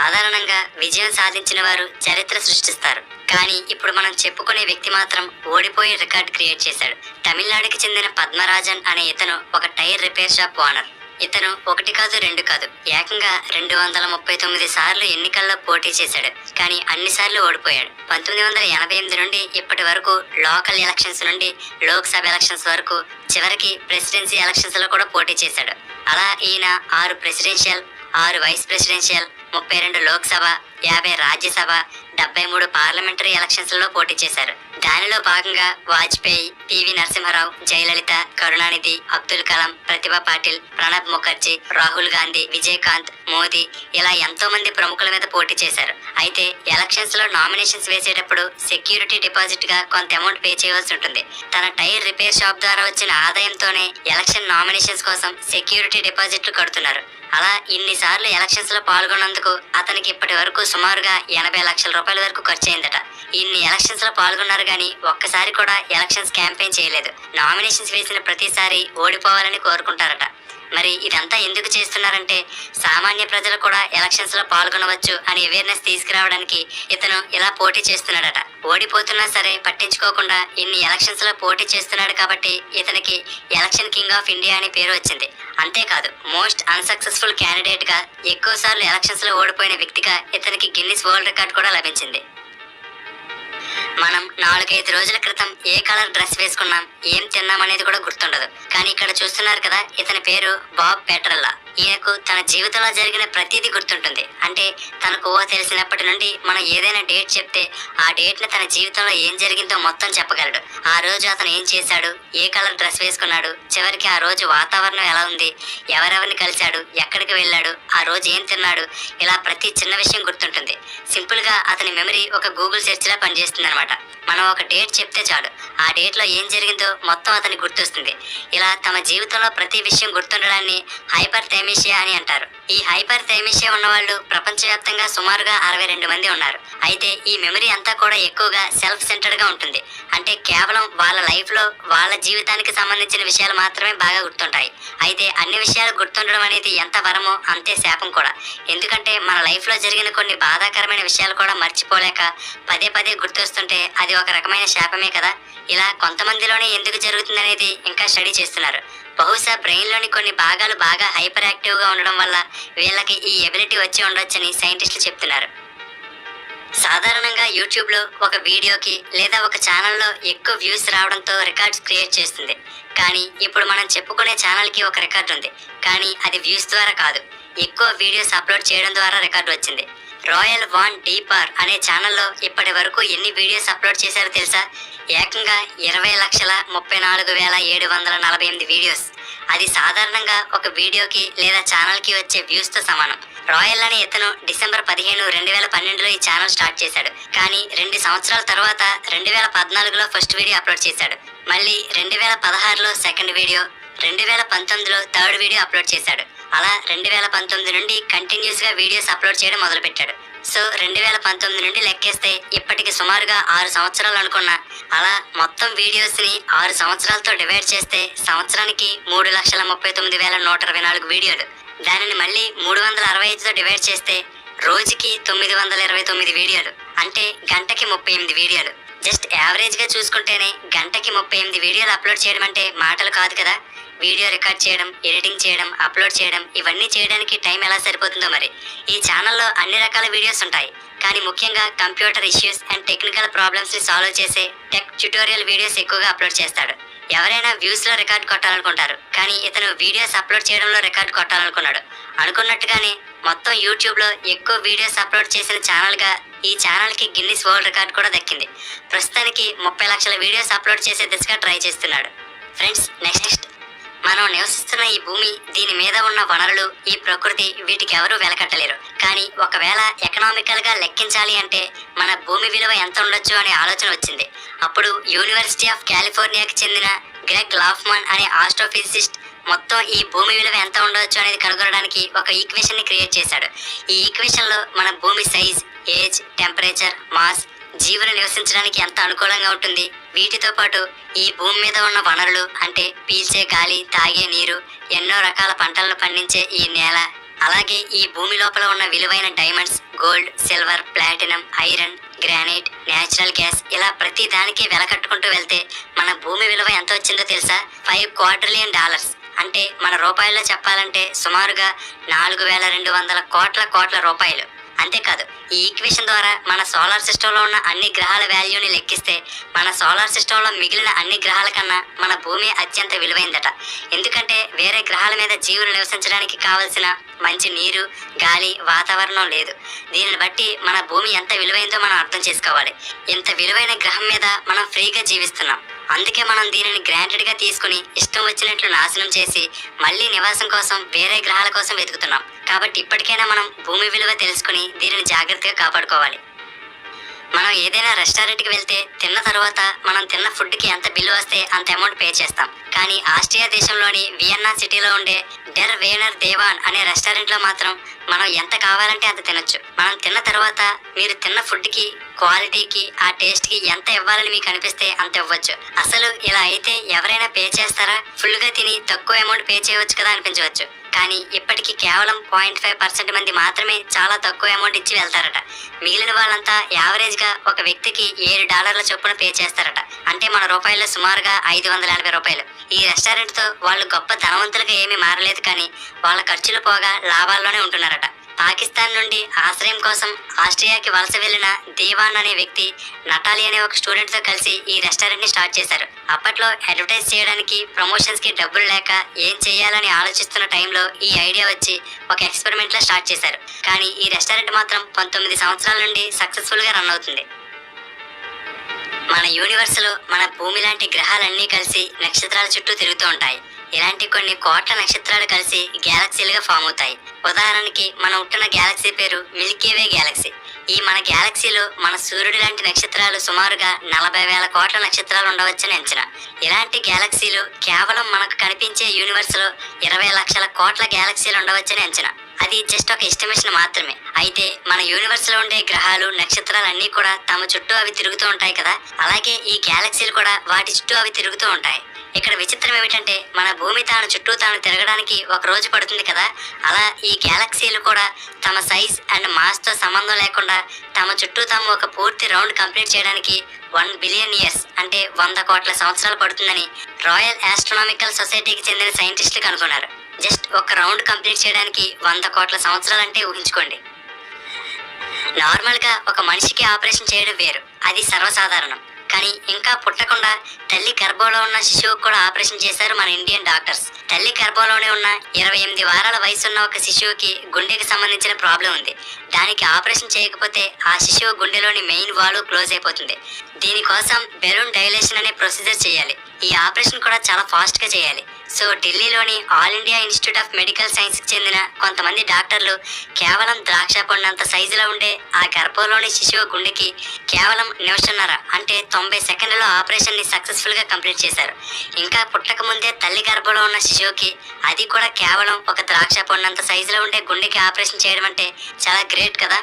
సాధారణంగా విజయం సాధించిన వారు చరిత్ర సృష్టిస్తారు. కానీ ఇప్పుడు మనం చెప్పుకునే వ్యక్తి మాత్రం ఓడిపోయి రికార్డ్ క్రియేట్ చేశాడు. తమిళనాడుకి చెందిన పద్మరాజన్ అనే ఇతను ఒక టైర్ రిపేర్ షాప్ ఓనర్. ఇతను 1 కాదు 2 కాదు ఏకంగా 239 సార్లు ఎన్నికల్లో పోటీ చేశాడు. కానీ అన్నిసార్లు ఓడిపోయాడు. 1988 నుండి ఇప్పటి వరకు లోకల్ ఎలక్షన్స్ నుండి లోక్సభ ఎలక్షన్స్ వరకు చివరికి ప్రెసిడెన్సీ ఎలక్షన్స్ లో కూడా పోటీ చేశాడు. అలా ఈయన 6 presidential, 6 vice presidential, 32 Lok Sabha, 50 Rajya Sabha, 73 parliamentary elections లో పోటీ చేశారు. దానిలో భాగంగా వాజ్పేయి, పివి నరసింహారావు, జయలలిత, కరుణానిధి, అబ్దుల్ కలాం, ప్రతిభా పాటిల్, ప్రణబ్ ముఖర్జీ, రాహుల్ గాంధీ, విజయకాంత్, మోదీ ఇలా ఎంతో మంది ప్రముఖుల మీద పోటీ చేశారు. అయితే ఎలక్షన్స్ లో నామినేషన్స్ వేసేటప్పుడు సెక్యూరిటీ డిపాజిట్ గా కొంత అమౌంట్ పే చేయవలసి ఉంటుంది. తన టైర్ రిపేర్ షాప్ ద్వారా వచ్చిన ఆదాయంతోనే ఎలక్షన్ నామినేషన్స్ కోసం సెక్యూరిటీ డిపాజిట్లు కడుతున్నారు. అలా ఇన్నిసార్లు ఎలక్షన్స్ లో పాల్గొన్నందుకు అతనికి ఇప్పటి వరకు సుమారుగా 80 లక్షల రూపాయల వరకు ఖర్చు అయిందట. ఇన్ని ఎలక్షన్స్ లో పాల్గొన్నారు గానీ ఒక్కసారి కూడా ఎలక్షన్స్ క్యాంపెయిన్ చేయలేదు. నామినేషన్స్ వేసిన ప్రతిసారి ఓడిపోవాలని కోరుకుంటారట. మరి ఇదంతా ఎందుకు చేస్తున్నారంటే సామాన్య ప్రజలు కూడా ఎలక్షన్స్ లో పాల్గొనవచ్చు అని అవేర్నెస్ తీసుకురావడానికి ఇతను ఇలా పోటీ చేస్తున్నాడట. ఓడిపోతున్నా సరే పట్టించుకోకుండా ఇన్ని ఎలక్షన్స్ లో పోటీ చేస్తున్నాడు కాబట్టి ఇతనికి ఎలక్షన్ కింగ్ ఆఫ్ ఇండియా అని పేరు వచ్చింది. అంతేకాదు మోస్ట్ అన్సక్సెస్ఫుల్ క్యాండిడేట్ గా ఎక్కువ సార్లు ఎలక్షన్స్ లో ఓడిపోయిన వ్యక్తిగా ఇతనికి గిన్నిస్ వరల్డ్ రికార్డ్ కూడా లభించింది. మనం 4-5 రోజుల క్రితం ఏ కలర్ డ్రెస్ వేసుకున్నాం, ఏం తిన్నాం అనేది కూడా గుర్తుండదు. కానీ ఇక్కడ చూస్తున్నారు కదా, ఇతని పేరు బాబ్ పెట్రల్లా. ఈయనకు తన జీవితంలో జరిగిన ప్రతిదీ గుర్తుంటుంది. అంటే తనకు ఊహ తెలిసినప్పటి నుండి మనం ఏదైనా డేట్ చెప్తే ఆ డేట్ ని తన జీవితంలో ఏం జరిగిందో మొత్తం చెప్పగలడు. ఆ రోజు అతను ఏం చేశాడు, ఏ కలర్ డ్రెస్ వేసుకున్నాడు, చివరికి ఆ రోజు వాతావరణం ఎలా ఉంది, ఎవరెవరిని కలిశాడు, ఎక్కడికి వెళ్ళాడు, ఆ రోజు ఏం తిన్నాడు, ఇలా ప్రతి చిన్న విషయం గుర్తుంటుంది. సింపుల్ గా అతని మెమరీ ఒక గూగుల్ సెర్చ్ లా పనిచేస్తుంది అనమాట. మనం ఒక డేట్ చెప్తే చాలు, ఆ డేట్ లో ఏం జరిగిందో మొత్తం అతనికి గుర్తొస్తుంది. ఇలా తమ జీవితంలో ప్రతి విషయం గుర్తుండడాన్ని హైపర్ థైమిషియా అని అంటారు. ఈ హైపర్ థైమిషియా ఉన్నవాళ్ళు ప్రపంచవ్యాప్తంగా సుమారుగా 62 మంది ఉన్నారు. అయితే ఈ మెమరీ అంతా కూడా ఎక్కువగా సెల్ఫ్ సెంటర్డ్ గా ఉంటుంది. అంటే కేవలం వాళ్ళ లైఫ్ లో వాళ్ళ జీవితానికి సంబంధించిన విషయాలు మాత్రమే బాగా గుర్తుంటాయి. అయితే అన్ని విషయాలు గుర్తుండడం అనేది ఎంత వరమో అంతే శాపం కూడా. ఎందుకంటే మన లైఫ్ లో జరిగిన కొన్ని బాధాకరమైన విషయాలు కూడా మర్చిపోలేక పదే పదే గుర్తొస్తుంటే అది ఒక రకమైన శాపమే కదా. ఇలా కొంతమందిలోనే ఎందుకు జరుగుతుందనేది ఇంకా స్టడీ చేస్తున్నారు. బహుశా బ్రెయిన్ లోని కొన్ని భాగాలు బాగా హైపర్ యాక్టివ్ గా ఉండడం వల్ల వీళ్ళకి ఈ ఎబిలిటీ వచ్చి ఉండొచ్చని సైంటిస్టులు చెప్తున్నారు. సాధారణంగా యూట్యూబ్ లో ఒక వీడియోకి లేదా ఒక ఛానల్లో ఎక్కువ వ్యూస్ రావడంతో రికార్డ్స్ క్రియేట్ చేస్తుంది. కానీ ఇప్పుడు మనం చెప్పుకునే ఛానల్ కి ఒక రికార్డ్ ఉంది. కానీ అది వ్యూస్ ద్వారా కాదు, ఎక్కువ వీడియోస్ అప్లోడ్ చేయడం ద్వారా రికార్డు వచ్చింది. రాయల్ వాన్ డీపార్ అనే ఛానల్లో ఇప్పటి వరకు ఎన్ని వీడియోస్ అప్లోడ్ చేశారో తెలుసా? ఏకంగా 20,34,748 వీడియోస్. అది సాధారణంగా ఒక వీడియోకి లేదా ఛానల్ కి వచ్చే వ్యూస్ తో సమానం. రాయల్ అనే ఇతను డిసెంబర్ 15, 2012లో ఈ ఛానల్ స్టార్ట్ చేశాడు. కానీ 2 సంవత్సరాల తర్వాత 2014లో ఫస్ట్ వీడియో అప్లోడ్ చేశాడు. మళ్ళీ 2016లో సెకండ్ వీడియో, 2019లో థర్డ్ వీడియో అప్లోడ్ చేశాడు. అలా 2019 నుండి కంటిన్యూస్ గా వీడియోస్ అప్లోడ్ చేయడం మొదలు పెట్టాడు. సో 2019 నుండి లెక్కేస్తే ఇప్పటికి సుమారుగా 6 సంవత్సరాలు అనుకున్నా. అలా మొత్తం వీడియోస్ ని 6 సంవత్సరాలతో డివైడ్ చేస్తే సంవత్సరానికి 3,39,124 వీడియోలు. దానిని మళ్ళీ 365తో డివైడ్ చేస్తే రోజుకి 929 వీడియోలు. అంటే గంటకి 38 వీడియోలు. జస్ట్ యావరేజ్ గా చూసుకుంటేనే గంటకి 38 వీడియోలు అప్లోడ్ చేయడం అంటే మాటలు కాదు కదా. వీడియో రికార్డ్ చేయడం, ఎడిటింగ్ చేయడం, అప్లోడ్ చేయడం, ఇవన్నీ చేయడానికి టైం ఎలా సరిపోతుందో మరి. ఈ ఛానల్లో అన్ని రకాల వీడియోస్ ఉంటాయి. కానీ ముఖ్యంగా computer issues and technical problems ని సాల్వ్ చేసే టెక్ ట్యుటోరియల్ వీడియోస్ ఎక్కువగా అప్లోడ్ చేస్తాడు. ఎవరైనా వ్యూస్ లో రికార్డ్ కొట్టాలనుకుంటారు, కానీ ఇతను వీడియోస్ అప్లోడ్ చేయడంలో రికార్డ్ కొట్టాలనుకున్నాడు. అనుకున్నట్టుగానే మొత్తం యూట్యూబ్ లో ఎక్కువ వీడియోస్ అప్లోడ్ చేసిన ఛానల్ గా ఈ ఛానల్ కి గిన్నిస్ వరల్డ్ రికార్డ్ కూడా దక్కింది. ప్రస్తుతానికి 30 లక్షల వీడియోస్ అప్లోడ్ చేసే దిశగా ట్రై చేస్తున్నాడు. ఫ్రెండ్స్, నెక్స్ట్ మనం నివసిస్తున్న ఈ భూమి, దీని మీద ఉన్న వనరులు, ఈ ప్రకృతి, వీటికి ఎవరూ వెలకట్టలేరు. కానీ ఒకవేళ ఎకనామికల్ గా లెక్కించాలి అంటే మన భూమి విలువ ఎంత ఉండొచ్చు అనే ఆలోచన వచ్చింది. అప్పుడు యూనివర్సిటీ ఆఫ్ కాలిఫోర్నియాకి చెందిన గ్రెగ్ లాఫ్మన్ అనే ఆస్ట్రోఫిజిసిస్ట్ మొత్తం ఈ భూమి విలువ ఎంత ఉండవచ్చు అనేది కనుగొనడానికి ఒక ఈక్వేషన్ ని క్రియేట్ చేశాడు. ఈ ఈక్వేషన్ లో మన భూమి సైజ్, ఏజ్, టెంపరేచర్, మాస్, జీవులు నివసించడానికి ఎంత అనుకూలంగా ఉంటుంది, వీటితో పాటు ఈ భూమి మీద ఉన్న వనరులు అంటే పీల్చే గాలి, తాగే నీరు, ఎన్నో రకాల పంటలను పండించే ఈ నేల, అలాగే ఈ భూమి లోపల ఉన్న విలువైన diamonds, gold, silver, platinum, iron, granite, natural gas ఇలా ప్రతి దానికి వెలకట్టుకుంటూ వెళ్తే మన భూమి విలువ ఎంత వచ్చిందో తెలుసా? $5 క్వాడ్రిలియన్. అంటే మన రూపాయల్లో చెప్పాలంటే సుమారుగా 4200 కోట్ల రూపాయలు. అంతేకాదు, ఈ ఈక్వేషన్ ద్వారా మన సోలార్ సిస్టంలో ఉన్న అన్ని గ్రహాల వాల్యూని లెక్కిస్తే మన సోలార్ సిస్టంలో మిగిలిన అన్ని గ్రహాల కన్నా మన భూమి అత్యంత విలువైందట. ఎందుకంటే వేరే గ్రహాల మీద జీవులు నివసించడానికి కావలసిన మంచి నీరు, గాలి, వాతావరణం లేదు. దీనిని బట్టి మన భూమి ఎంత విలువైందో మనం అర్థం చేసుకోవాలి. ఇంత విలువైన గ్రహం మీద మనం ఫ్రీగా జీవిస్తున్నాం. అందుకే మనం దీనిని గ్రాంటెడ్ గా తీసుకుని ఇష్టం వచ్చినట్లు నాశనం చేసి మళ్ళీ నివాసం కోసం వేరే గ్రహాల కోసం వెతుకుతున్నాం. కాబట్టి ఇప్పటికైనా మనం భూమి విలువ తెలుసుకుని దీనిని జాగ్రత్తగా కాపాడుకోవాలి. మనం ఏదైనా రెస్టారెంట్కి వెళ్తే తిన్న తర్వాత మనం తిన్న ఫుడ్కి ఎంత బిల్లు వస్తే అంత అమౌంట్ పే చేస్తాం. కానీ ఆస్ట్రియా దేశంలోని వియన్నా సిటీలో ఉండే డెర్ వేనర్ దేవాన్ అనే రెస్టారెంట్లో మాత్రం మనం ఎంత కావాలంటే అంత తినొచ్చు. మనం తిన్న తర్వాత మీరు తిన్న ఫుడ్కి, క్వాలిటీకి, ఆ టేస్ట్కి ఎంత ఇవ్వాలని మీకు అనిపిస్తే అంత ఇవ్వచ్చు. అసలు ఇలా అయితే ఎవరైనా పే చేస్తారా? ఫుల్గా తిని తక్కువ అమౌంట్ పే చేయవచ్చు కదా అనిపించవచ్చు. కానీ ఇప్పటికీ కేవలం 0.5% మంది మాత్రమే చాలా తక్కువ అమౌంట్ ఇచ్చి వెళ్తారట. మిగిలిన వాళ్ళంతా యావరేజ్గా ఒక వ్యక్తికి $7 చొప్పున పే చేస్తారట. అంటే మన రూపాయల్లో సుమారుగా $580. ఈ రెస్టారెంట్తో వాళ్ళు గొప్ప ధనవంతులుగా ఏమీ మారలేదు, కానీ వాళ్ళ ఖర్చులు పోగా లాభాల్లోనే ఉంటున్నారట. పాకిస్తాన్ నుండి ఆశ్రయం కోసం ఆస్ట్రియాకి వలస వెళ్లిన దేవాన్ అనే వ్యక్తి నటాలి అనే ఒక స్టూడెంట్ తో కలిసి ఈ రెస్టారెంట్ ని స్టార్ట్ చేశారు. అప్పట్లో అడ్వర్టైజ్ చేయడానికి, ప్రమోషన్స్ కి డబ్బులు లేక ఏం చేయాలని ఆలోచిస్తున్న టైంలో ఈ ఐడియా వచ్చి ఒక ఎక్స్పెరిమెంట్ లా స్టార్ట్ చేశారు. కానీ ఈ రెస్టారెంట్ మాత్రం 19 సంవత్సరాల నుండి సక్సెస్ఫుల్ గా రన్ అవుతుంది. మన యూనివర్స్ లో మన భూమి లాంటి గ్రహాలన్నీ కలిసి నక్షత్రాల చుట్టూ తిరుగుతూ ఉంటాయి. ఇలాంటి కొన్ని కోట్ల నక్షత్రాలు కలిసి గ్యాలక్సీలుగా ఫామ్ అవుతాయి. ఉదాహరణకి మనం ఉంటున్న గ్యాలక్సీ పేరు మిల్కీవే గ్యాలక్సీ. ఈ మన గ్యాలక్సీలో మన సూర్యుడి లాంటి నక్షత్రాలు సుమారుగా 40,000 కోట్ల నక్షత్రాలు ఉండవచ్చని అంచనా. ఇలాంటి గ్యాలక్సీలు కేవలం మనకు కనిపించే యూనివర్స్ లో 20 లక్షల కోట్ల గ్యాలక్సీలు ఉండవచ్చని అంచనా. అది జస్ట్ ఒక ఎస్టిమేషన్ మాత్రమే. అయితే మన యూనివర్స్ లో ఉండే గ్రహాలు, నక్షత్రాలన్నీ కూడా తమ చుట్టూ అవి తిరుగుతూ ఉంటాయి కదా, అలాగే ఈ గ్యాలక్సీలు కూడా వాటి చుట్టూ అవి తిరుగుతూ ఉంటాయి. ఇక్కడ విచిత్రం ఏమిటంటే మన భూమి తాను చుట్టూ తాను తిరగడానికి ఒక రోజు పడుతుంది కదా, అలా ఈ గ్యాలక్సీలు కూడా తమ సైజ్ అండ్ మాస్ తో సంబంధం లేకుండా తమ చుట్టూ తాము ఒక పూర్తి రౌండ్ కంప్లీట్ చేయడానికి 1 బిలియన్ ఇయర్స్ అంటే 100 కోట్ల సంవత్సరాలు పడుతుందని రాయల్ ఆస్ట్రోనామికల్ సొసైటీకి చెందిన సైంటిస్టులు కనుగొన్నారు. జస్ట్ ఒక రౌండ్ కంప్లీట్ చేయడానికి 100 కోట్ల సంవత్సరాలు అంటే ఊహించుకోండి. నార్మల్ గా ఒక మనిషికి ఆపరేషన్ చేయడం వేరు, అది సర్వసాధారణం. కానీ ఇంకా పుట్టకుండా తల్లి గర్భంలో ఉన్న శిశువుకు కూడా ఆపరేషన్ చేశారు మన ఇండియన్ డాక్టర్స్. తల్లి గర్భంలోనే ఉన్న 28 వారాల వయసున్న ఒక శిశువుకి గుండెకి సంబంధించిన ప్రాబ్లం ఉంది. దానికి ఆపరేషన్ చేయకపోతే ఆ శిశువు గుండెలోని మెయిన్ వాల్వ్ క్లోజ్ అయిపోతుంది. దీనికోసం బెలూన్ డైలేషన్ అనే ప్రొసీజర్ చేయాలి. ఈ ఆపరేషన్ కూడా చాలా ఫాస్ట్ గా చేయాలి. సో ఢిల్లీలోని all India institute of medical science కి చెందిన కొంతమంది డాక్టర్లు కేవలం ద్రాక్ష పండంత సైజులో ఉండే ఆ గర్భంలోని శిశువు గుండెకి కేవలం 1.5 నిమిషం అంటే 90 సెకండ్లలో ఆపరేషన్ ని సక్సెస్ఫుల్ గా కంప్లీట్ చేశారు. ఇంకా పుట్టక ముందే తల్లి గర్భంలో ఉన్న శిశువుకి, అది కూడా కేవలం ఒక ద్రాక్ష పండంత సైజులో ఉండే గుండెకి ఆపరేషన్ చేయడం అంటే చాలా గ్రేట్ కదా.